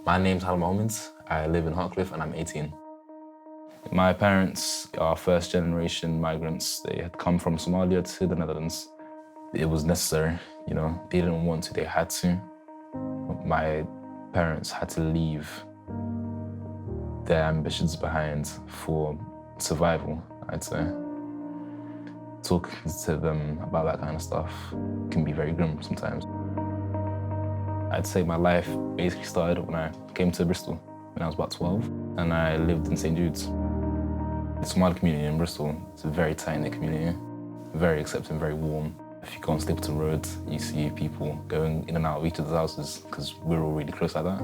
My name's Hal Mohammed. I live in Hartcliffe and I'm 18. My parents are first generation migrants. They had come from Somalia to the Netherlands. It was necessary, you know, they didn't want to, they had to. My parents had to leave their ambitions behind for survival, I'd say. Talking to them about that kind of stuff can be very grim sometimes. I'd say my life basically started when I came to Bristol when I was about 12, and I lived in St. Jude's. The Somali community in Bristol is a very tight-knit community, very accepting, very warm. If you go on Stapleton Road, you see people going in and out of each other's houses because we're all really close like that.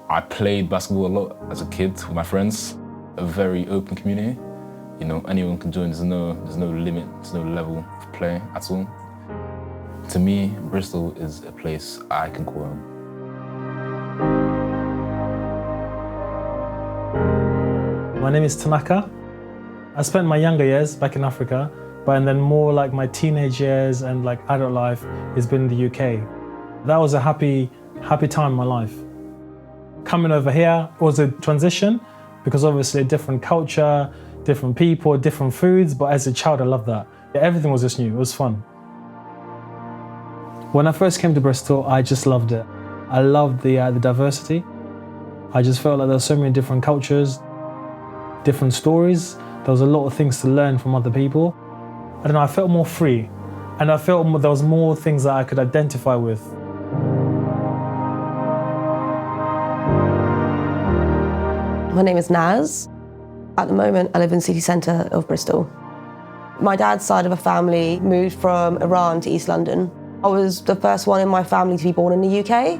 I played basketball a lot as a kid with my friends, a very open community. You know, anyone can join, there's no limit, there's no level of play at all. To me, Bristol is a place I can call home. My name is Tanaka. I spent my younger years back in Africa, and then more like my teenage years and like adult life has been in the UK. That was a happy time in my life. Coming over here was a transition because obviously a different culture, different people, different foods, but as a child I loved that. Everything was just new, it was fun. When I first came to Bristol, I just loved it. I loved the diversity. I just felt like there were so many different cultures, different stories. There was a lot of things to learn from other people. I don't know, I felt more free, and I felt there was more things that I could identify with. My name is Naz. At the moment, I live in the city centre of Bristol. My dad's side of a family moved from Iran to East London. I was the first one in my family to be born in the UK.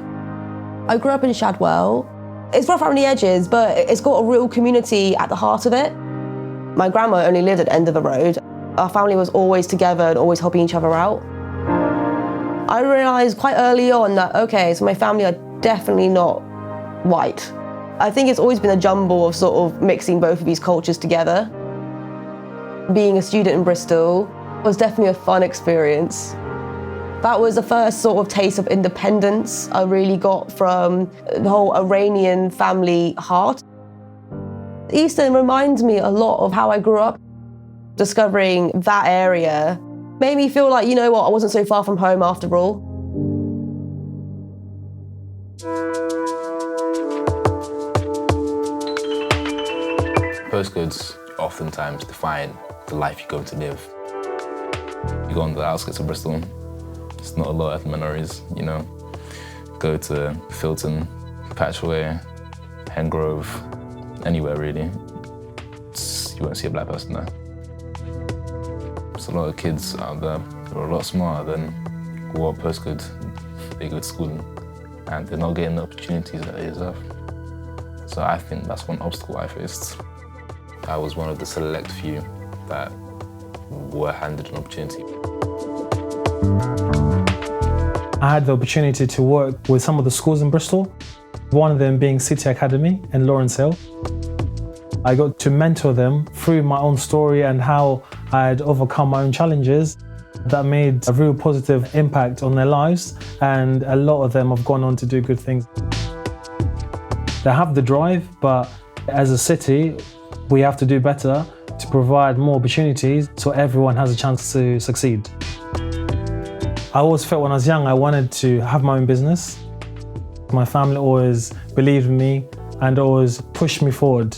I grew up in Shadwell. It's rough around the edges, but it's got a real community at the heart of it. My grandma only lived at the end of the road. Our family was always together and always helping each other out. I realised quite early on that, okay, so my family are definitely not white. I think it's always been a jumble of sort of mixing both of these cultures together. Being a student in Bristol was definitely a fun experience. That was the first sort of taste of independence I really got from the whole Iranian family heart. Easton reminds me a lot of how I grew up. Discovering that area made me feel like, you know what, I wasn't so far from home after all. Postcodes oftentimes define the life you're going to live. You go on the outskirts of Bristol, there's not a lot of minorities, you know. Go to Filton, Patchway, Hengrove, anywhere really. You won't see a black person there. There's a lot of kids out there who are a lot smarter than what postcode they go to school in, and they're not getting the opportunities that they deserve. So I think that's one obstacle I faced. I was one of the select few that were handed an opportunity. I had the opportunity to work with some of the schools in Bristol, one of them being City Academy in Lawrence Hill. I got to mentor them through my own story and how I had overcome my own challenges. That made a real positive impact on their lives, and a lot of them have gone on to do good things. They have the drive, but as a city, we have to do better to provide more opportunities so everyone has a chance to succeed. I always felt when I was young I wanted to have my own business. My family always believed in me and always pushed me forward.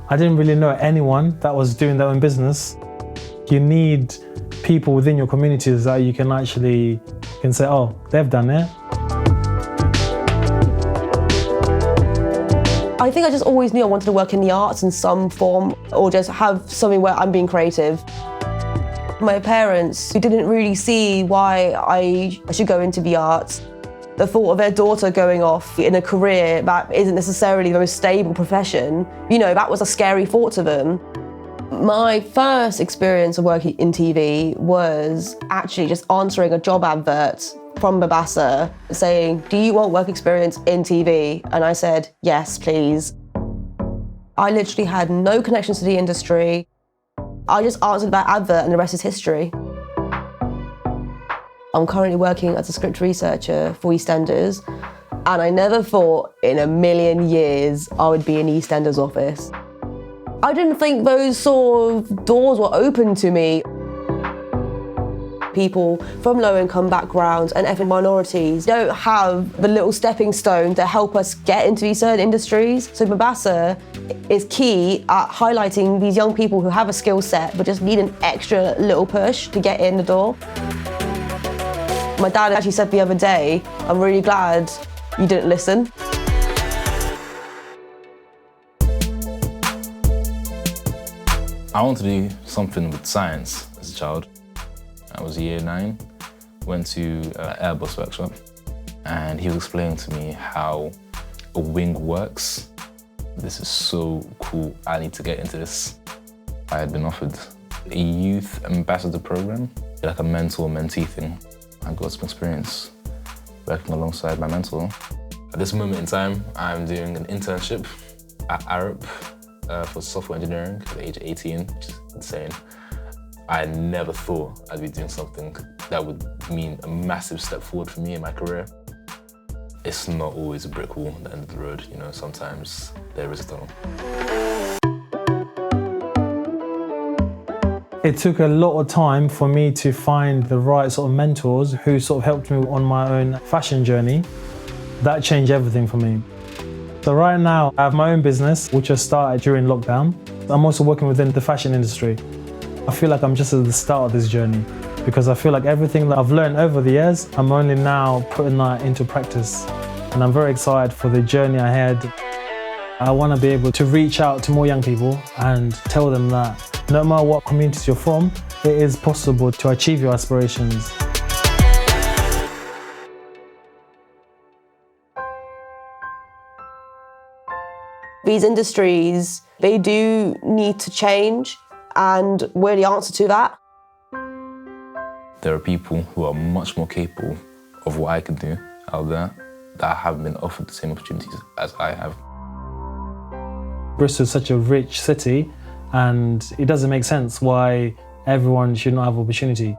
I didn't really know anyone that was doing their own business. You need people within your communities that you can actually say, oh, they've done it. I think I just always knew I wanted to work in the arts in some form, or just have something where I'm being creative. My parents, who didn't really see why I should go into the arts, the thought of their daughter going off in a career that isn't necessarily the most stable profession, you know, that was a scary thought to them. My first experience of working in TV was actually just answering a job advert from Babbasa saying, do you want work experience in TV? And I said, yes, please. I literally had no connections to the industry. I just answered that advert and the rest is history. I'm currently working as a script researcher for EastEnders. And I never thought in a million years I would be in EastEnders office. I didn't think those sort of doors were open to me. People from low-income backgrounds and ethnic minorities don't have the little stepping stone to help us get into these certain industries. So Babbasa is key at highlighting these young people who have a skill set but just need an extra little push to get in the door. My dad actually said the other day, I'm really glad you didn't listen. I wanted to do something with science as a child. I was year 9, went to an Airbus workshop, and he was explaining to me how a wing works. This is so cool, I need to get into this. I had been offered a youth ambassador program, like a mentor-mentee thing. I got some experience working alongside my mentor. At this moment in time, I'm doing an internship at Arup for software engineering at the age of 18, which is insane. I never thought I'd be doing something that would mean a massive step forward for me in my career. It's not always a brick wall at the end of the road, you know, sometimes there is a tunnel. It took a lot of time for me to find the right sort of mentors who sort of helped me on my own fashion journey. That changed everything for me. So right now, I have my own business, which I started during lockdown. I'm also working within the fashion industry. I feel like I'm just at the start of this journey because I feel like everything that I've learned over the years, I'm only now putting that into practice. And I'm very excited for the journey ahead. I want to be able to reach out to more young people and tell them that no matter what community you're from, it is possible to achieve your aspirations. These industries, they do need to change, and we're the answer to that. There are people who are much more capable of what I can do out there that haven't been offered the same opportunities as I have. Bristol is such a rich city, and it doesn't make sense why everyone should not have opportunity.